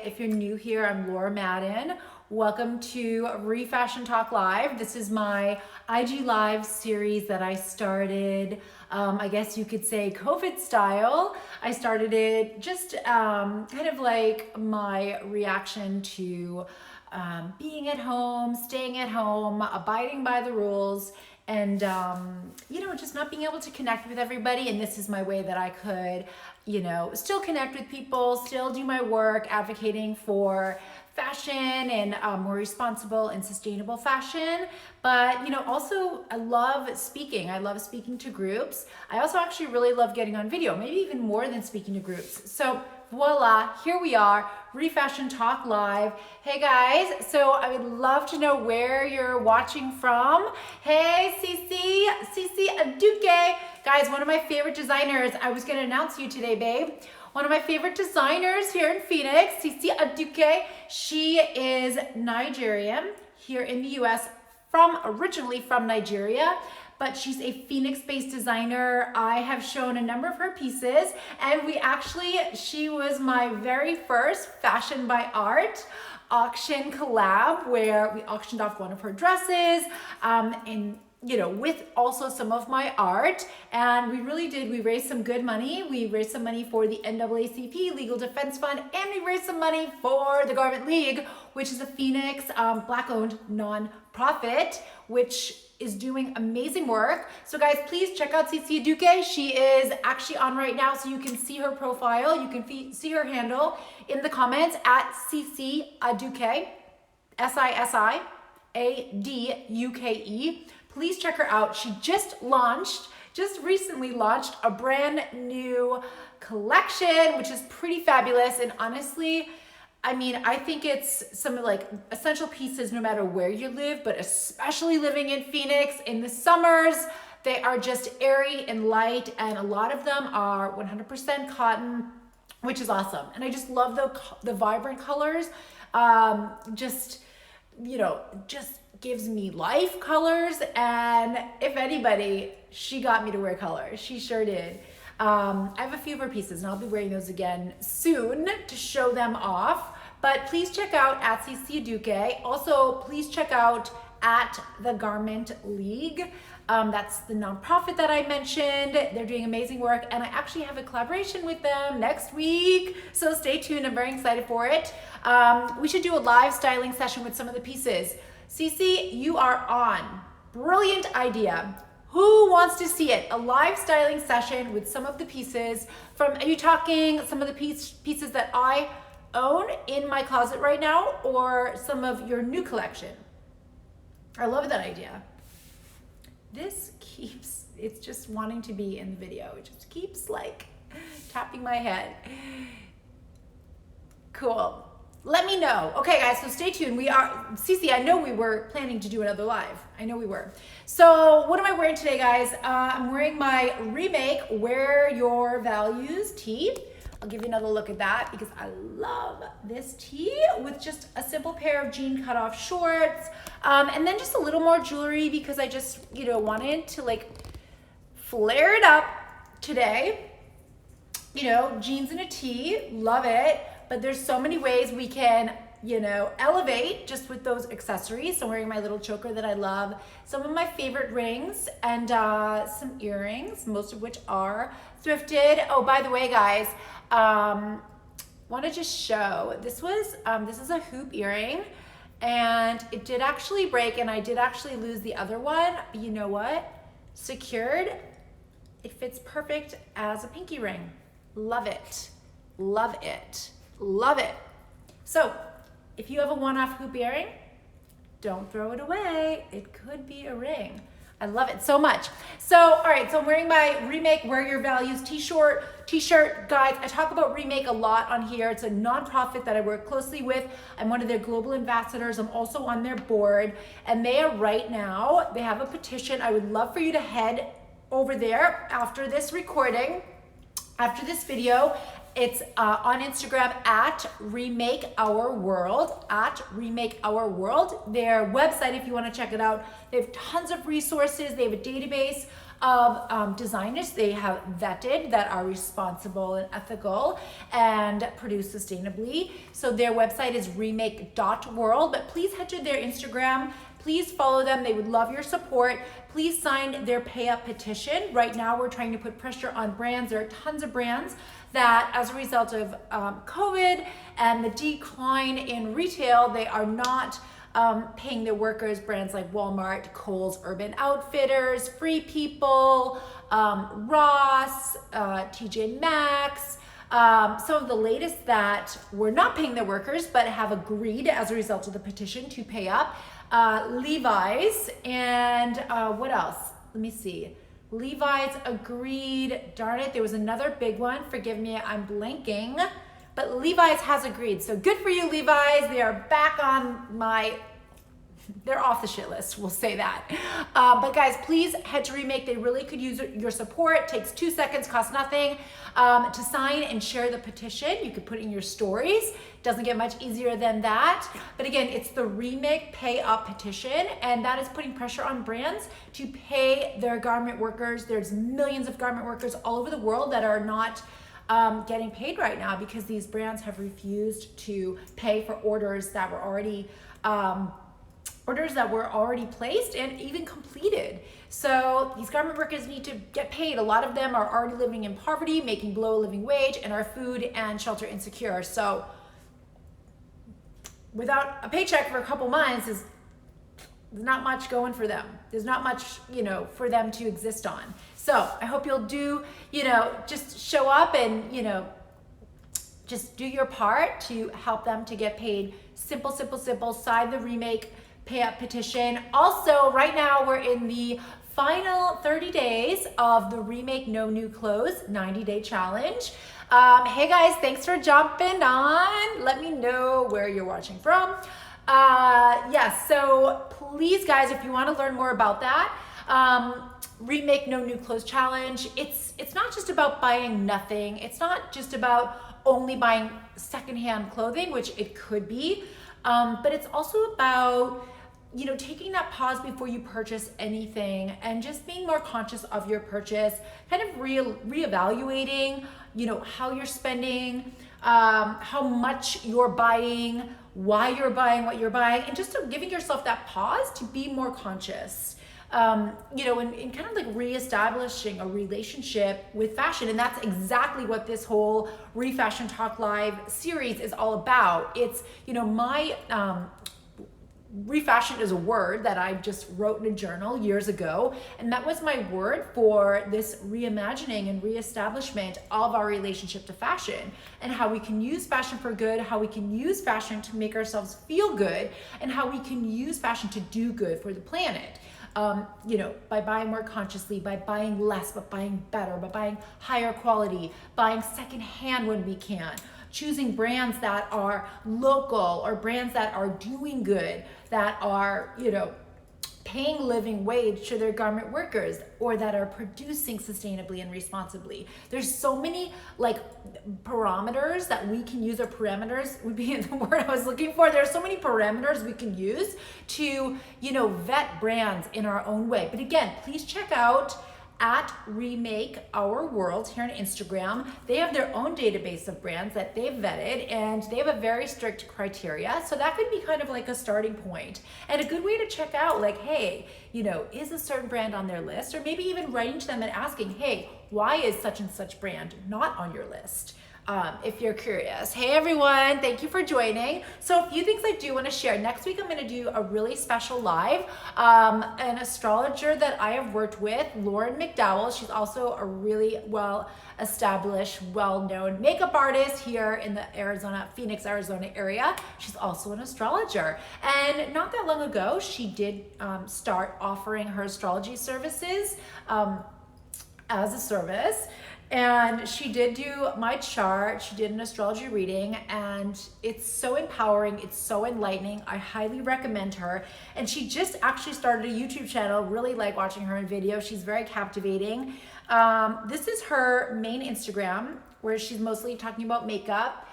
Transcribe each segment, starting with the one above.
If you're new here, I'm Laura Madden. Welcome to ReFashionTALK Live. This is my IG Live series that I started, I guess you could say COVID style. I started it just kind of like my reaction to being at home, staying at home, abiding by the rules, and just not being able to connect with everybody. And this is my way that I could, still connect with people, still do my work advocating for fashion and more responsible and sustainable fashion. But also I love speaking. I love speaking to groups. I also actually really love getting on video, maybe even more than speaking to groups. So voila, here we are, ReFashionTALK Live. Hey guys, so I would love to know where you're watching from. Hey Sisi Aduke. Guys, one of my favorite designers, I was gonna announce you today, babe. One of my favorite designers here in Phoenix, Sisi Aduke. She is Nigerian here in the US, originally from Nigeria, but she's a Phoenix-based designer. I have shown a number of her pieces, and she was my very first Fashion by Art auction collab where we auctioned off one of her dresses, with also some of my art. And we raised some good money. We raised some money for the NAACP Legal Defense Fund, and we raised some money for the Garment League, which is a Phoenix Black-owned non-profit, which is doing amazing work. So guys, please check out Sisi Aduke. She is actually on right now, so you can see her profile. You can see her handle in the comments at Sisi Aduke, SISIADUKE. Please check her out. She just recently launched a brand new collection, which is pretty fabulous. And honestly, I think it's some essential pieces no matter where you live, but especially living in Phoenix in the summers, they are just airy and light, and a lot of them are 100% cotton, which is awesome. And I just love the vibrant colors. Just gives me life colors, and if anybody, she got me to wear colors. She sure did. I have a few of her pieces, and I'll be wearing those again soon to show them off. But please check out at Sisi Aduke. Also, please check out at the Garment League. That's the nonprofit that I mentioned. They're doing amazing work, and I actually have a collaboration with them next week. So stay tuned. I'm very excited for it. We should do a live styling session with some of the pieces. Sisi, you are on. Brilliant idea. Who wants to see it? A live styling session with some of the pieces are you talking some of the pieces that I own in my closet right now, or some of your new collection? I love that idea. It's just wanting to be in the video. It just keeps tapping my head. Cool. Let me know. Okay guys, so stay tuned. Sisi, I know we were planning to do another live. I know we were. So what am I wearing today, guys? I'm wearing my Remake Wear Your Values tee. I'll give you another look at that because I love this tee with just a simple pair of jean cutoff shorts. And then just a little more jewelry because I just, wanted to flare it up today. Jeans and a tee, love it. But there's so many ways we can, elevate just with those accessories. So I'm wearing my little choker that I love, some of my favorite rings, and some earrings, most of which are thrifted. Oh, by the way, guys, want to just show, this is a hoop earring, and it did actually break, and I did actually lose the other one. But you know what? Secured, it fits perfect as a pinky ring. Love it. Love it. Love it. So if you have a one-off hoop earring, don't throw it away. It could be a ring. I love it so much. So, all right, so I'm wearing my Remake Wear Your Values t-shirt. Guys, I talk about Remake a lot on here. It's a nonprofit that I work closely with. I'm one of their global ambassadors. I'm also on their board, and they have a petition. I would love for you to head over there after this recording, after this video, It's on Instagram at Remake Our World, at Remake Our World. Their website, if you want to check it out, they have tons of resources. They have a database of designers they have vetted that are responsible and ethical and produce sustainably. So their website is remake.world, but please head to their Instagram. Please follow them. They would love your support. Please sign their pay up petition. Right now, we're trying to put pressure on brands. There are tons of brands that, as a result of COVID and the decline in retail, they are not paying their workers. Brands like Walmart, Kohl's, Urban Outfitters, Free People, Ross, TJ Maxx. Some of the latest that were not paying their workers but have agreed as a result of the petition to pay up. Levi's and what else? Let me see. Levi's agreed. Darn it, there was another big one. Forgive me, I'm blanking. But Levi's has agreed. So good for you, Levi's. They are back on they're off the shit list, we'll say that. But guys, please head to Remake. They really could use your support. It takes 2 seconds, costs nothing to sign and share the petition. You could put it in your stories. Doesn't get much easier than that. But again, it's the Remake Pay Up petition, and that is putting pressure on brands to pay their garment workers. There's millions of garment workers all over the world that are not getting paid right now because these brands have refused to pay for orders that were already placed and even completed. So these garment workers need to get paid. A lot of them are already living in poverty, making below a living wage, and are food and shelter insecure. So without a paycheck for a couple months, there's not much going for them. There's not much, for them to exist on. So I hope you'll do, just show up and, just do your part to help them to get paid. Simple, simple, simple. Sign the Remake Pay Up petition. Also, right now we're in the final 30 days of the Remake No New Clothes 90-day challenge. Hey guys, thanks for jumping on. Let me know where you're watching from. So please guys, if you want to learn more about that, Remake No New Clothes challenge, it's not just about buying nothing. It's not just about only buying secondhand clothing, which it could be, but it's also about taking that pause before you purchase anything and just being more conscious of your purchase, kind of reevaluating, how you're spending, how much you're buying, why you're buying what you're buying, and just giving yourself that pause to be more conscious, and kind of like reestablishing a relationship with fashion. And that's exactly what this whole ReFashioned Talk Live series is all about. It's, my, ReFashioned is a word that I just wrote in a journal years ago, and that was my word for this reimagining and reestablishment of our relationship to fashion and how we can use fashion for good, how we can use fashion to make ourselves feel good, and how we can use fashion to do good for the planet. By buying more consciously, by buying less, but buying better, by buying higher quality, buying secondhand when we can, choosing brands that are local or brands that are doing good, that are, paying living wage to their garment workers, or that are producing sustainably and responsibly. There's so many parameters that we can use, or parameters would be the word I was looking for. There's so many parameters we can use to, vet brands in our own way. But again, please check out at Remake Our World here on Instagram. They have their own database of brands that they've vetted, and they have a very strict criteria. So that could be kind of like a starting point and a good way to check out, hey, is a certain brand on their list? Or maybe even writing to them and asking, hey, why is such and such brand not on your list? If you're curious. Hey everyone, thank you for joining. So a few things I do want to share. Next week I'm going to do a really special live. An astrologer that I have worked with, Lauren McDowell. She's also a really well-established, well-known makeup artist here in the Phoenix, Arizona area. She's also an astrologer. And not that long ago, she did start offering her astrology services as a service. And she did do my chart, she did an astrology reading, and it's so empowering, it's so enlightening. I highly recommend her. And she just actually started a YouTube channel, really like watching her in video. She's very captivating. This is her main Instagram, where she's mostly talking about makeup.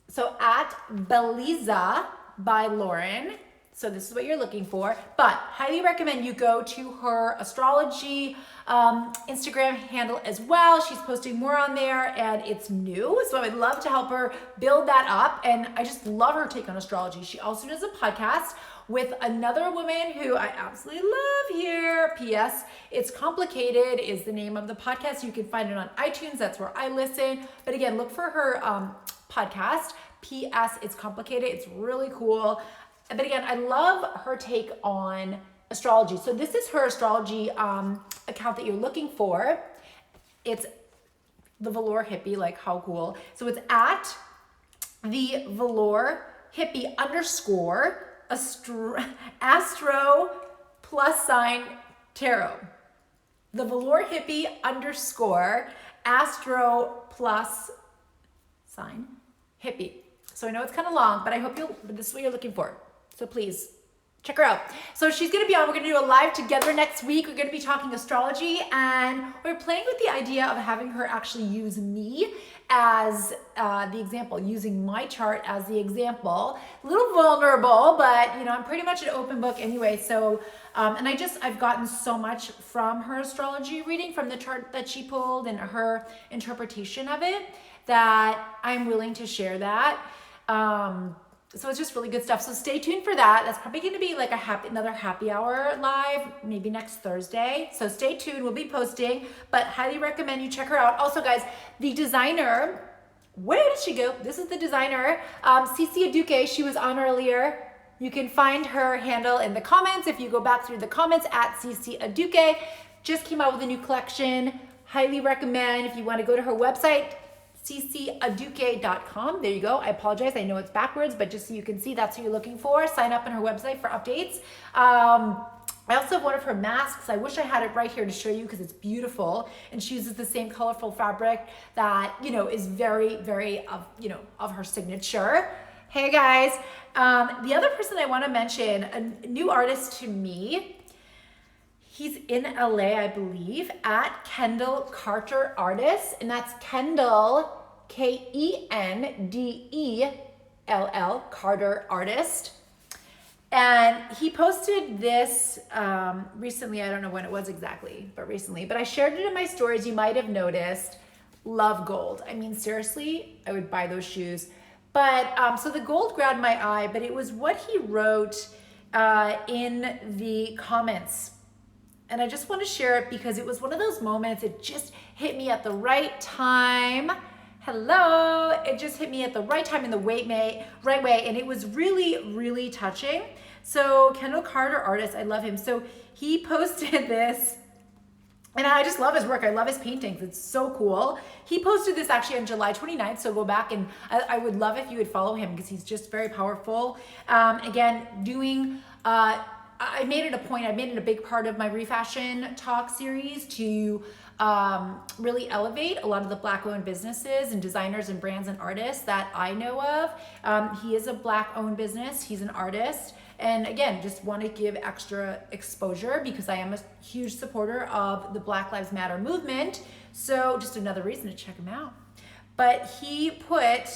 So at Beliza by Lauren. So this is what you're looking for, but highly recommend you go to her astrology Instagram handle as well. She's posting more on there and it's new. So I would love to help her build that up. And I just love her take on astrology. She also does a podcast with another woman who I absolutely love here. P.S. It's Complicated is the name of the podcast. You can find it on iTunes. That's where I listen. But again, look for her podcast. P.S. It's Complicated. It's really cool. But again, I love her take on astrology. So this is her astrology account that you're looking for. It's the Velour Hippie, like how cool. So it's at the Velour Hippie _ astro + tarot. The Velour Hippie _ astro + hippie. So I know it's kind of long, but I hope this is what you're looking for. So please check her out. So she's going to be on. We're going to do a live together next week. We're going to be talking astrology, and we're playing with the idea of having her actually use me as the example, using my chart as the example. A little vulnerable, but I'm pretty much an open book anyway. So, and I've gotten so much from her astrology reading, from the chart that she pulled and her interpretation of it, that I'm willing to share that. So it's just really good stuff. So stay tuned for that. That's probably going to be like another happy hour live, maybe next Thursday. So stay tuned. We'll be posting, but highly recommend you check her out. Also, guys, the designer, where did she go? This is the designer, Sisi Aduke. She was on earlier. You can find her handle in the comments. If you go back through the comments, at Sisi Aduke, just came out with a new collection. Highly recommend. If you want to go to her website, sisiaduke.com. There you go. I apologize. I know it's backwards, but just so you can see, that's what you're looking for. Sign up on her website for updates. I also have one of her masks. I wish I had it right here to show you because it's beautiful. And she uses the same colorful fabric that, is very, very of her signature. Hey guys. The other person I want to mention, a new artist to me, he's in LA, I believe, at Kendell Carter Artist, and that's Kendell, Kendell, Carter Artist. And he posted this recently. I don't know when it was exactly, but recently. But I shared it in my stories. You might have noticed. Love gold. I mean, seriously, I would buy those shoes. But so the gold grabbed my eye, but it was what he wrote in the comments. And I just want to share it because it was one of those moments, it just hit me at the right time. Hello, it just hit me at the right time in the right way, and it was really, really touching. So Kendell Carter Artist, I love him. So he posted this, and I just love his work. I love his paintings. It's so cool. He posted this actually on July 29th, so go back, and I would love if you would follow him because he's just very powerful. Again, doing... I made it a point, I made it a big part of my ReFashioned Talk series to really elevate a lot of the Black-owned businesses and designers and brands and artists that I know of. He is a Black-owned business, he's an artist, and again, just want to give extra exposure because I am a huge supporter of the Black Lives Matter movement, so just another reason to check him out. But he put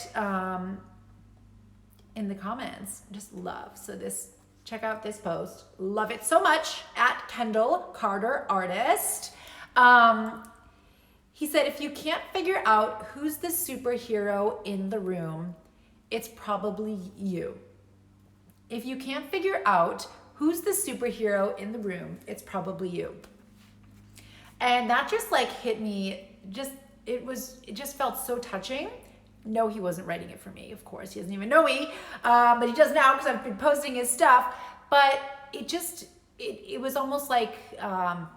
in the comments, just love, so this, check out this post. Love it so much, at Kendell Carter Artist. He said, if you can't figure out who's the superhero in the room, it's probably you. If you can't figure out who's the superhero in the room, it's probably you. And that just like hit me, it just felt so touching. No, he wasn't writing it for me, of course. He doesn't even know me, but he does now because I've been posting his stuff. But it was almost like,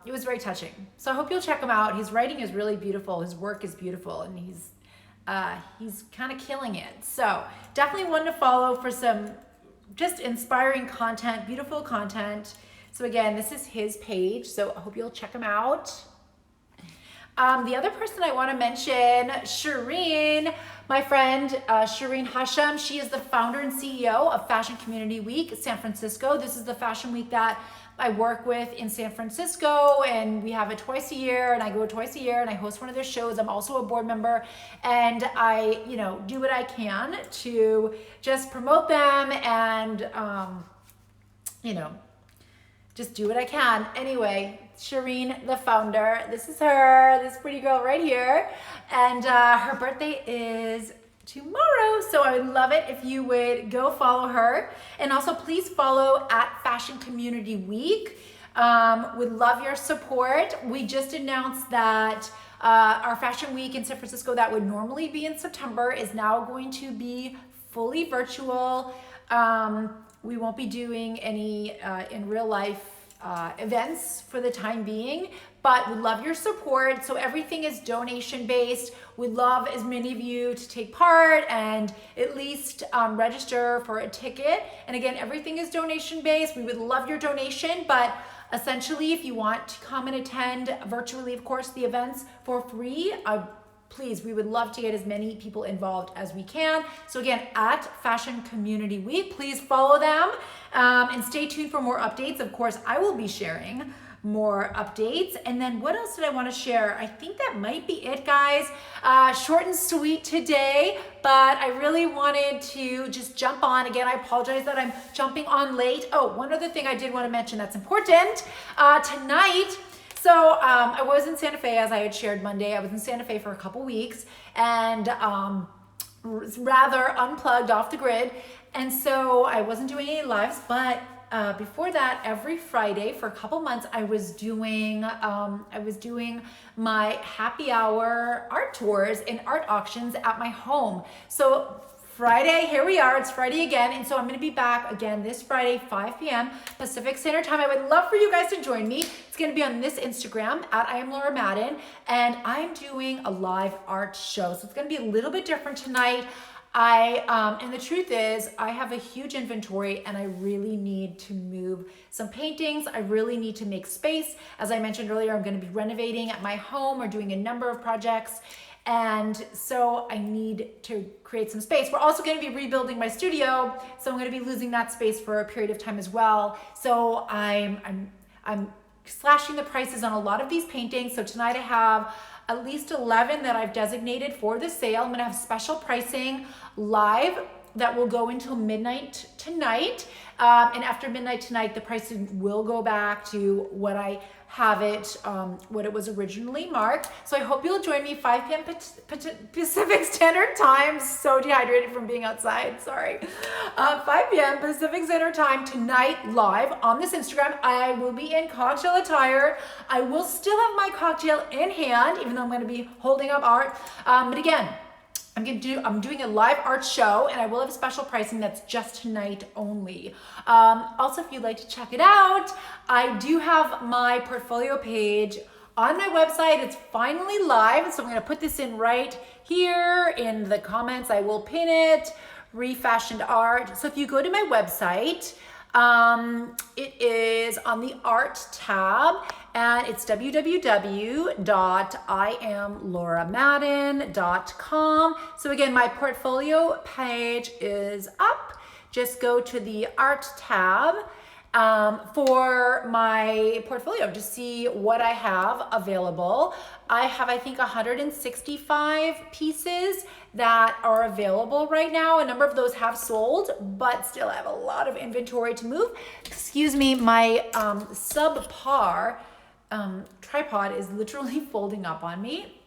it was very touching. So I hope you'll check him out. His writing is really beautiful. His work is beautiful, and he's kind of killing it. So definitely one to follow for some just inspiring content, beautiful content. So again, this is his page, so I hope you'll check him out. The other person I want to mention, Shireen, my friend Shireen Hashem. She is the founder and CEO of Fashion Community Week San Francisco. This is the fashion week that I work with in San Francisco, and we have it twice a year, and I go twice a year and I host one of their shows. I'm also a board member, and I, do what I can to just promote them and, just do what I can. Anyway, Shireen, the founder, this is her, this pretty girl right here, and her birthday is tomorrow, so I would love it if you would go follow her, and also please follow at Fashion Community Week. Would love your support. We just announced that our fashion week in San Francisco that would normally be in September is now going to be fully virtual. We won't be doing any in real life events for the time being, but we'd love your support. So everything is donation based. We'd love as many of you to take part and at least register for a ticket. And again, everything is donation based. We would love your donation, but essentially if you want to come and attend virtually, of course, the events for free, please, we would love to get as many people involved as we can. So again, at Fashion Community Week, please follow them and stay tuned for more updates. Of course, I will be sharing more updates. And then what else did I want to share? I think that might be it, guys. Short and sweet today, but I really wanted to just jump on. Again, I apologize that I'm jumping on late. Oh, one other thing I did want to mention that's important. Tonight, so I was in Santa Fe, as I had shared Monday. I was in Santa Fe for a couple weeks and rather unplugged, off the grid. And so I wasn't doing any lives, but before that, every Friday for a couple months, I was doing my happy hour art tours and art auctions at my home. So Friday, here we are, it's Friday again, and so I'm gonna be back again this Friday, 5 p.m. Pacific Standard Time. I would love for you guys to join me. It's gonna be on this Instagram, at I am Laura Madden, and I'm doing a live art show. So it's gonna be a little bit different tonight. And the truth is, I have a huge inventory and I really need to move some paintings. I really need to make space. As I mentioned earlier, I'm gonna be renovating at my home or doing a number of projects. And so I need to create some space. We're also going to be rebuilding my studio, so I'm going to be losing that space for a period of time as well. So I'm slashing the prices on a lot of these paintings. So tonight I have at least 11 that I've designated for the sale. I'm going to have special pricing live that will go until midnight tonight. And after midnight tonight, the pricing will go back to what I have it, what it was originally marked. So I hope you'll join me 5 p.m. Pacific Standard Time. So dehydrated from being outside, sorry. 5 p.m. Pacific Standard Time tonight live on this Instagram. I will be in cocktail attire. I will still have my cocktail in hand, even though I'm gonna be holding up art. But again, I'm doing a live art show, and I will have special pricing that's just tonight only. Also, if you'd like to check it out, I do have my portfolio page on my website. It's finally live, so I'm gonna put this in right here in the comments. I will pin it, ReFashioned Art. So if you go to my website, it is on the art tab, and it's www.iamlauramadden.com. So again, my portfolio page is up. Just go to the art tab for my portfolio to see what I have available. I have, I think, 165 pieces that are available right now. A number of those have sold, but still I have a lot of inventory to move. Excuse me, my subpar tripod is literally folding up on me.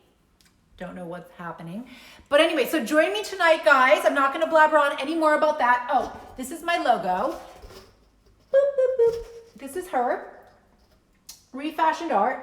Don't know what's happening. But anyway, so join me tonight, guys. I'm not gonna blabber on any more about that. Oh, this is my logo. Boop, boop, boop. This is her, ReFashioned Art.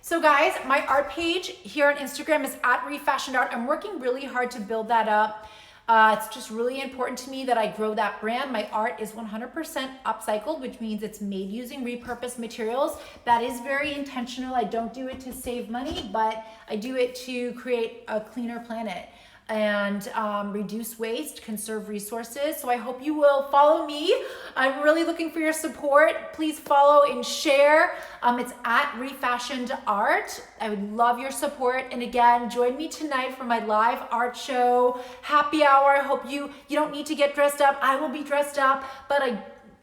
So guys, my art page here on Instagram is at ReFashioned Art. I'm working really hard to build that up. It's just really important to me that I grow that brand. My art is 100% upcycled, which means it's made using repurposed materials. That is very intentional. I don't do it to save money, but I do it to create a cleaner planet. and reduce waste, conserve resources. So I hope you will follow me. I'm really looking for your support. Please follow and share. It's at ReFashioned Art. I would love your support. And again, join me tonight for my live art show, happy hour. I hope you don't need to get dressed up. I will be dressed up, but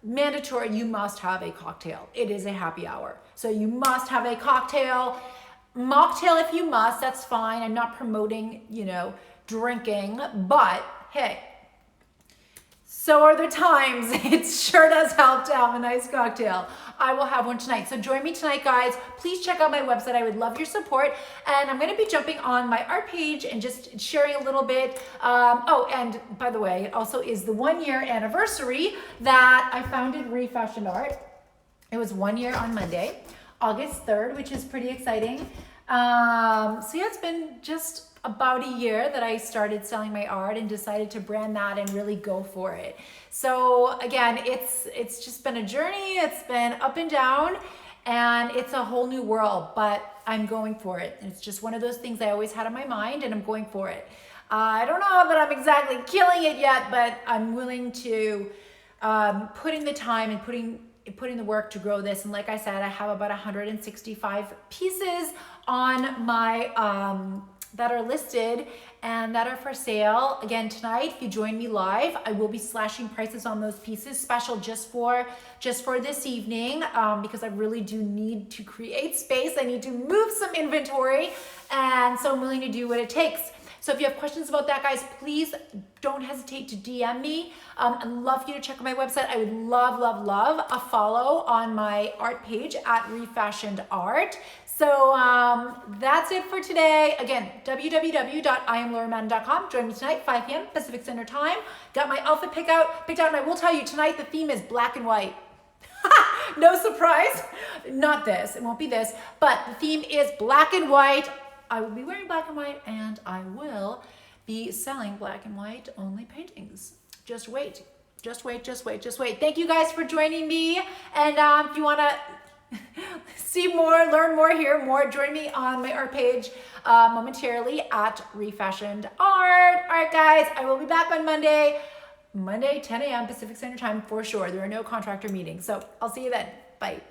mandatory, you must have a cocktail. It is a happy hour. So you must have a cocktail. Mocktail if you must, that's fine. I'm not promoting, drinking, but hey, so are the times. It sure does help to have a nice cocktail. I will have one tonight. So join me tonight, guys. Please check out my website. I would love your support. And I'm going to be jumping on my art page and just sharing a little bit. And by the way, it also is the 1-year anniversary that I founded ReFashioned Art. It was 1 year on Monday, August 3rd, which is pretty exciting. It's been just about a year that I started selling my art and decided to brand that and really go for it. So again, it's just been a journey. It's been up and down, and it's a whole new world, but I'm going for it. It's just one of those things I always had in my mind, and I'm going for it. I don't know that I'm exactly killing it yet, but I'm willing to put in the time and putting the work to grow this. And like I said, I have about 165 pieces on my that are listed and that are for sale. Again, tonight, if you join me live, I will be slashing prices on those pieces, special just for this evening, because I really do need to create space. I need to move some inventory, and so I'm willing to do what it takes. So if you have questions about that, guys, please don't hesitate to DM me. I'd love for you to check out my website. I would love a follow on my art page at ReFashioned Art. So that's it for today. Again, www.IamLauraMadden.com. Join me tonight, 5 p.m. Pacific Standard Time. Got my outfit picked out, and I will tell you tonight the theme is black and white. No surprise. Not this. It won't be this. But the theme is black and white. I will be wearing black and white, and I will be selling black and white only paintings. Just wait. Thank you guys for joining me. And if you want to see more, learn more, hear more, join me on my art page momentarily at ReFashioned Art. All right, guys, I will be back on Monday, 10 a.m. Pacific Standard Time for sure. There are no contractor meetings. So I'll see you then. Bye.